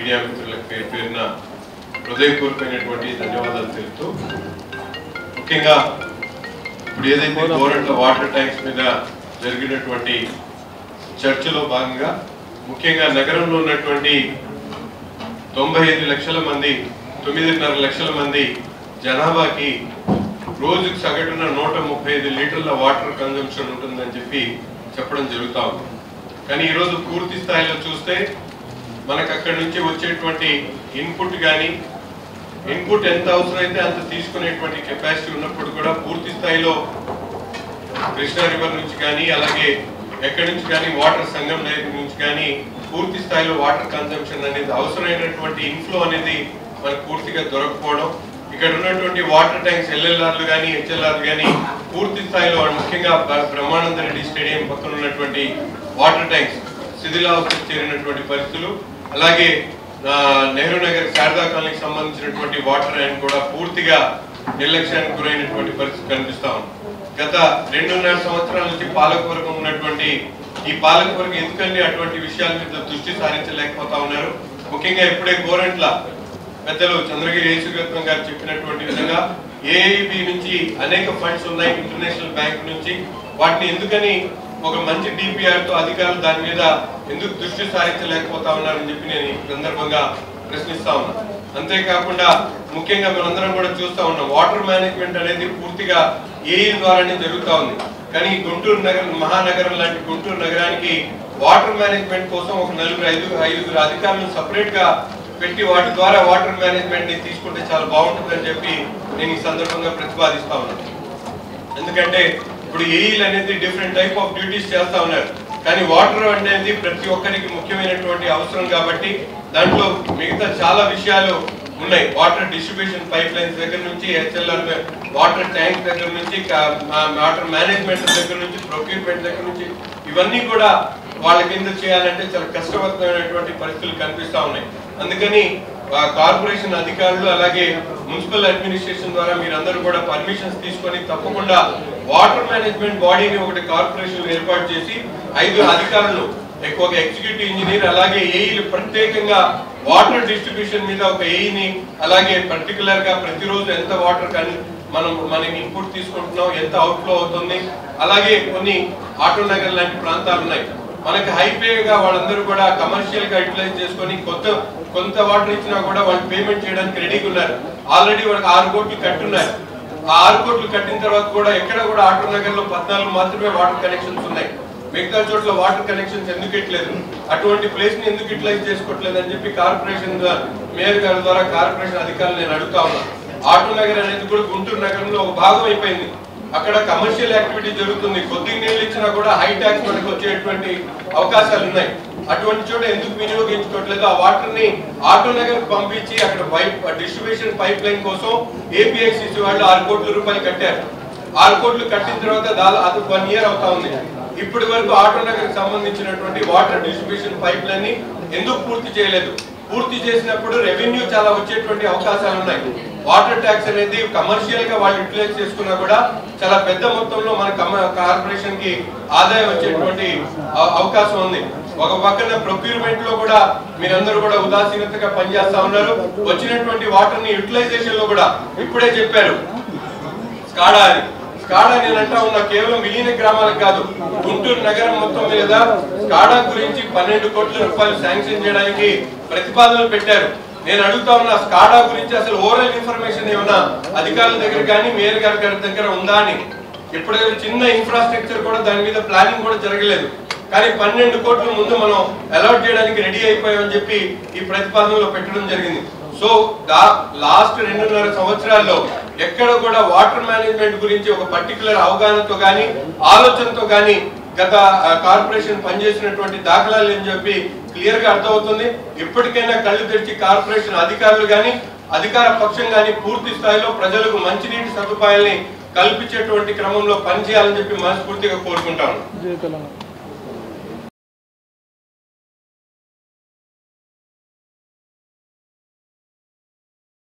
Media మిత్రులకు పేరు పేరున హృదయపూర్వకమైనటువంటి ధన్యవాదాలు తెలుపుతూ ముఖ్యంగా ఇప్పుడు ఏదైతే గోరంట్ల వాటర్ ట్యాంక్స్ మీద జరిగినటువంటి చర్చలో భాగంగా ముఖ్యంగా నగరంలో ఉన్నటువంటి 95 లక్షల మంది 9.5 లక్షల మంది జనాభాకి రోజుకు సగటున 135 లీటర్ల వాటర్ కన్జంప్షన్ ఉంటుందని చెప్పి చెప్పడం జరుగుతూ ఉంది. కానీ ఈరోజు పూర్తి స్థాయిలో చూస్తే మనకు అక్కడి నుంచి వచ్చేటువంటి ఇన్పుట్ కానీ ఇన్పుట్ ఎంత అవసరమైతే అంత తీసుకునేటువంటి కెపాసిటీ ఉన్నప్పుడు కూడా పూర్తి స్థాయిలో కృష్ణా రివర్ నుంచి కానీ అలాగే ఎక్కడి నుంచి కానీ వాటర్ సంగం నుంచి కానీ పూర్తి స్థాయిలో వాటర్ కన్జంప్షన్ అనేది అవసరమైనటువంటి ఇన్ఫ్లో అనేది మనకు పూర్తిగా దొరకపోవడం, ఇక్కడ ఉన్నటువంటి వాటర్ ట్యాంక్స్ ఎల్ఎల్ఆర్లు కానీ హెచ్ఎల్ఆర్లు కానీ పూర్తి స్థాయిలో ముఖ్యంగా బ్రహ్మానంద రెడ్డి స్టేడియం పక్కన ఉన్నటువంటి వాటర్ ట్యాంక్స్ శిథిలావస్థకు చేరినటువంటి పరిస్థితులు, అలాగే నెహ్రూ నగర్ శారదా కాలనీకి సంబంధించినటువంటి వాటర్ లైన్ కూడా పూర్తిగా నిర్లక్ష్యానికి గురైనటువంటి పరిస్థితి కనిపిస్తా ఉంది. గత 2.5 సంవత్సరాల నుంచి పాలకవర్గం ఉన్నటువంటి ఈ పాలకవర్గం ఎందుకంటే అటువంటి విషయాల మీద దృష్టి సారించలేకపోతా ఉన్నారు. ముఖ్యంగా ఇప్పుడే గోరంట్ల పెద్దలు చంద్రగిరి యేసురత్నం గారు చెప్పినటువంటి విధంగా ఏఐబి నుంచి అనేక ఫండ్స్ ఉన్నాయి, ఇంటర్నేషనల్ బ్యాంక్ నుంచి, వాటిని ఎందుకని ఒక మంచి డిపిఆర్ తో అధికారులు దాని మీద ఎందుకు దృష్టి సారించలేకపోతా ఉన్నారని చెప్పి నేను ఈ సందర్భంగా ప్రశ్నిస్తా ఉన్నా. అంతేకాకుండా ముఖ్యంగా మనందరం కూడా చూస్తా ఉన్నాం వాటర్ మేనేజ్మెంట్ అనేది పూర్తిగా ఏఈ ద్వారానే జరుగుతూ ఉంది. కానీ గుంటూరు నగరం మహానగరం లాంటి గుంటూరు నగరానికి వాటర్ మేనేజ్మెంట్ కోసం ఒక 4-5 అధికారులను సపరేట్ గా పెట్టి వాటి ద్వారా వాటర్ మేనేజ్మెంట్ ని తీసుకుంటే చాలా బాగుంటుందని చెప్పి నేను ఈ సందర్భంగా ప్రతిపాదిస్తా ఉన్నాను. ఎందుకంటే ఇప్పుడు ఏఈలు అనేది డిఫరెంట్ టైప్ ఆఫ్ డ్యూటీస్ చేస్తా ఉన్నారు, కానీ వాటర్ అనేది ప్రతి ఒక్కరికి ముఖ్యమైనటువంటి అవసరం కాబట్టి దాంట్లో మిగతా చాలా విషయాలు ఉన్నాయి. వాటర్ డిస్ట్రిబ్యూషన్ పైప్ లైన్స్ దగ్గర నుంచి హెచ్ఎల్ఆర్ వాటర్ ట్యాంక్ దగ్గర నుంచి వాటర్ మేనేజ్మెంట్ దగ్గర నుంచి ప్రొక్యూర్మెంట్ దగ్గర నుంచి ఇవన్నీ కూడా వాళ్ళ కింద చేయాలంటే చాలా కష్టవంతమైనటువంటి పరిస్థితులు కనిపిస్తా ఉన్నాయి. అందుకని కార్పొరేషన్ అధికారులు అలాగే మున్సిపల్ అడ్మినిస్ట్రేషన్ ద్వారా మీరందరూ కూడా పర్మిషన్స్ తీసుకొని తప్పకుండా వాటర్ మేనేజ్మెంట్ బాడీని ఒకటి కార్పొరేషన్ ఏర్పాటు చేసి 5 అధికారులు ఎక్కువగా ఎగ్జిక్యూటివ్ ఇంజనీర్ అలాగే ఏఈలు ప్రత్యేకంగా వాటర్ డిస్ట్రిబ్యూషన్ మీద ఒక ఏఈని అలాగే పర్టికులర్ గా ప్రతిరోజు ఎంత వాటర్ మనకి ఇన్పుట్ తీసుకుంటున్నాం, ఎంత అవుట్ఫ్లో అవుతుంది, అలాగే కొన్ని ఆటో నగర్ లాంటి ప్రాంతాలు ఉన్నాయి మనకి హైవేగా వాళ్ళందరూ కూడా కమర్షియల్ గా యూటిలైజ్ చేసుకొని కొంత వాటర్ ఇచ్చినా కూడా వాళ్ళు పేమెంట్ చేయడానికి రెడీగా ఉన్నారు. ఆల్రెడీ వాళ్ళకి 6 కోట్లు కట్టున్నారు. ఆ 6 కోట్లు కట్టిన తర్వాత కూడా ఎక్కడ కూడా ఆటో నగర్ లో 14 మాత్రమే వాటర్ కనెక్షన్స్ ఉన్నాయి. మిగతా చోట్ల వాటర్ కనెక్షన్స్ ఎందుకు ఇట్లేదు, అటువంటి ప్లేస్ ని ఎందుకు యూటిలైజ్ చేసుకోవట్లేదు అని చెప్పి కార్పొరేషన్ మేయర్ గారి ద్వారా కార్పొరేషన్ అధికారులు నేను అడుగుతా ఉన్నాను. ఆటో నగర్ అనేది కూడా గుంటూరు నగరంలో ఒక భాగం అయిపోయింది. అక్కడ కమర్షియల్ యాక్టివిటీ జరుగుతుంది, కొద్దిగా నీళ్ళు ఇచ్చినా కూడా హై ట్యాక్స్ మనకు వచ్చేటువంటి అవకాశాలు ఉన్నాయి. అటువంటి చోట ఎందుకు వినియోగించుకోవట్లేదు? ఆ వాటర్ ని ఆటో నగర్ పంపించి అక్కడ డిస్ట్రిబ్యూషన్ పైప్ లైన్ కోసం ఏపీఐసిసి వాళ్ళు 6 కోట్ల రూపాయలు కట్టారు. 6 కోట్లు కట్టిన తర్వాత అది 1 ఇయర్ అవుతా ఉంది. ఇప్పటి వరకు ఆటో నగర్ సంబంధించినటువంటి వాటర్ డిస్ట్రిబ్యూషన్ పైప్ లైన్ ని ఎందుకు పూర్తి చేయలేదు? పూర్తి చేసినప్పుడు రెవెన్యూ చాలా వచ్చేటువంటి అవకాశాలు ఉన్నాయి. వాటర్ ట్యాక్స్ అనేది కమర్షియల్ గా వాళ్ళు యూటిలైజ్ చేసుకున్నా కూడా చాలా పెద్ద మొత్తంలో మన కార్పొరేషన్ కి ఆదాయం వచ్చేటువంటి అవకాశం ఉంది. ఒక పక్కన ప్రొక్యూర్మెంట్ లో కూడా మీరందరూ కూడా ఉదాసీనతగా పనిచేస్తా ఉన్నారు. వచ్చినటువంటి వాటర్ ని యూటిలైజేషన్ లో కూడా ఇప్పుడే చెప్పారు స్కాడా అని. స్కాడా నేను అంటా ఉన్నా కేవలం విలీన గ్రామాలకు కాదు, గుంటూరు నగరం మొత్తం మీద స్కాడా గురించి 12 కోట్ల రూపాయలు శాంక్షన్ చేయడానికి ప్రతిపాదనలు పెట్టారు. నేను అడుగుతా ఉన్నా స్కాడా గురించి అసలు ఓవరాల్ ఇన్ఫర్మేషన్ ఏమన్నా అధికారుల దగ్గర కానీ మేయర్ గారి దగ్గర ఉందా అని. ఇప్పుడు చిన్న ఇన్ఫ్రాస్ట్రక్చర్ కూడా దాని మీద ప్లానింగ్ కూడా జరగలేదు. కానీ 12 కోట్ల ముందు మనం అలాట్ చేయడానికి రెడీ అయిపోయామని చెప్పి ఈ ప్రతిపాదనలో పెట్టడం జరిగింది. సో లాస్ట్ 2.5 సంవత్సరాల్లో ఎక్కడ కూడా వాటర్ మేనేజ్మెంట్ గురించి ఒక పర్టికులర్ అవగాహనతో కానీ ఆలోచనతో కానీ గత కార్పొరేషన్ పనిచేసినటువంటి దాఖలాలు అని చెప్పి క్లియర్ గా అర్థమవుతుంది. ఇప్పటికైనా కళ్ళు తెరిచి కార్పొరేషన్ అధికారులు కానీ అధికార పక్షం కానీ పూర్తి స్థాయిలో ప్రజలకు మంచినీటి సదుపాయాల్ని కల్పించేటువంటి క్రమంలో పనిచేయాలని చెప్పి మనస్ఫూర్తిగా కోరుకుంటాను.